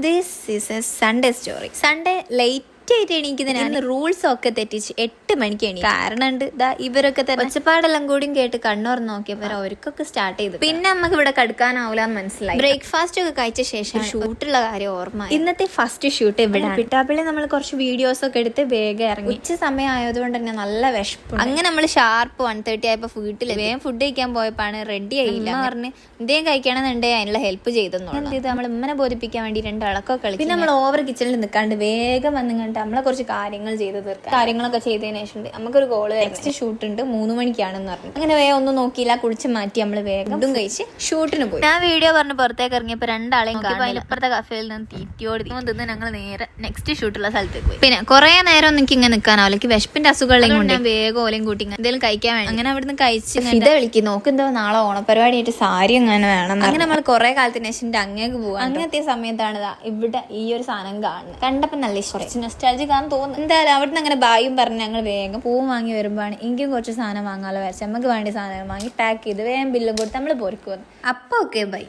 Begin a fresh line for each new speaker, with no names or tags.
This is A Sunday story. Sunday late ആയിട്ട് എണീക്കുന്നതിനാണ് rules ഒക്കെ തെറ്റിച്ച് 8 മണിക്ക് എണീക്കും. കാരണം ഉണ്ട് ഇവരൊക്കെ തന്നെ ഒച്ചപ്പാടെല്ലാം കൂടിയും കേട്ട് കണ്ണോർന്ന് നോക്കിയപ്പോൾ അവർക്കൊക്കെ സ്റ്റാർട്ട് ചെയ്തു. പിന്നെ നമുക്ക് ഇവിടെ കടുക്കാനാവില്ല എന്ന് മനസ്സിലായി. ബ്രേക്ക്ഫാസ്റ്റ് ഒക്കെ കഴിച്ച ശേഷം ഷൂട്ടുള്ള കാര്യം ഓർമ്മ. ഇന്നത്തെ ഫസ്റ്റ് ഷൂട്ട് ഇവിടെ പിട്ടാപ്പിള്ളി നമ്മൾ കുറച്ച് വീഡിയോസ് ഒക്കെ എടുത്ത് വേഗം ഇറങ്ങി. ഉച്ച സമയം ആയതുകൊണ്ട് തന്നെ നല്ല വിശപ്പ്. അങ്ങനെ നമ്മൾ ഷാർപ്പ് 1:30 ആയപ്പോൾ വീട്ടിൽ വേഗം ഫുഡ് കഴിക്കാൻ പോയപ്പോഴാണ് റെഡി ആയില്ല പറഞ്ഞ് എന്തെങ്കിലും കഴിക്കണമെന്നുണ്ടെങ്കിൽ അതിനുള്ള ഹെൽപ്പ് ചെയ്തെന്നു. എന്ത് ചെയ്ത് നമ്മൾ ഉമ്മനെ ബോധിപ്പിക്കാൻ വേണ്ടി 2 ഇളക്കൊക്കെ കളി. പിന്നെ നമ്മൾ ഓവർ കിച്ചണിൽ നിൽക്കാണ്ട് വേഗം വന്നിട്ട് നമ്മളെ കുറച്ച് കാര്യങ്ങൾ ചെയ്ത് തീർക്കാം. കാര്യങ്ങളൊക്കെ ചെയ്തതിനു ശേഷം നമുക്കൊരു ഗോള് നെക്സ്റ്റ് ഷൂട്ട് ഉണ്ട് 3 മണിക്കാണെന്ന് പറഞ്ഞു. അങ്ങനെ വേഗം ഒന്നും നോക്കിയില്ല, കുളിച്ച് മാറ്റി നമ്മൾ വേഗം ഫുഡും കഴിച്ച് ഷൂട്ടിന് പോയി. ഞാൻ വീഡിയോ പറഞ്ഞ് പുറത്തേക്ക് ഇറങ്ങിയപ്പോൾ 2 ആളെയും ഇപ്പുറത്തെ കഫേയിൽ നിന്ന് തീറ്റിയോട് തിന്ന് ഞങ്ങൾ നേരെ നെക്സ്റ്റ് ഷൂട്ടുള്ള സ്ഥലത്തേക്ക് പോയി. പിന്നെ കുറെ നേരം ഒന്നും ഇങ്ങനെ നിൽക്കാനാവില്ല, എനിക്ക് വിശപ്പിന്റെ അസുഖമുള്ള കൊണ്ട് ഞാൻ വേഗം ഓലയും കൂട്ടി എന്തെങ്കിലും കഴിക്കാൻ വേണം. അങ്ങനെ അവിടുന്ന് കഴിച്ച് ഇതാ വിളിക്കും, നോക്കെന്തോ നാളെ ഓണപരിപാടിയായിട്ട് സാരി അങ്ങനെ വേണം. അങ്ങനെ നമ്മൾ കുറെ കാലത്തിന് ശേഷം അങ്ങേക്ക് പോകാം. അങ്ങനത്തെ സമയത്താണ് ഇവിടെ ഈ ഒരു സാധനം കാണുന്നത്. കണ്ടപ്പോൾ നല്ല ഇഷ്ടം, നൊസ്റ്റാൾജിക് ആണെന്ന് തോന്നുന്നു. എന്തായാലും അവിടുന്ന് അങ്ങനെ ബായും പറഞ്ഞ് ഞങ്ങൾ വേഗം പൂവും വാങ്ങി വരുമ്പോഴാണ് എനിക്കും കുറച്ച് സാധനം വാങ്ങാലോ വിചാരിച്ചു. നമുക്ക് വേണ്ടി സാധനങ്ങൾ വാങ്ങി പാക്ക് ചെയ്ത് വേഗം ബില്ലും കൊടുത്ത് നമ്മൾ പൊരിക്കുന്നു. അപ്പോൾ ഓക്കെ ബൈ.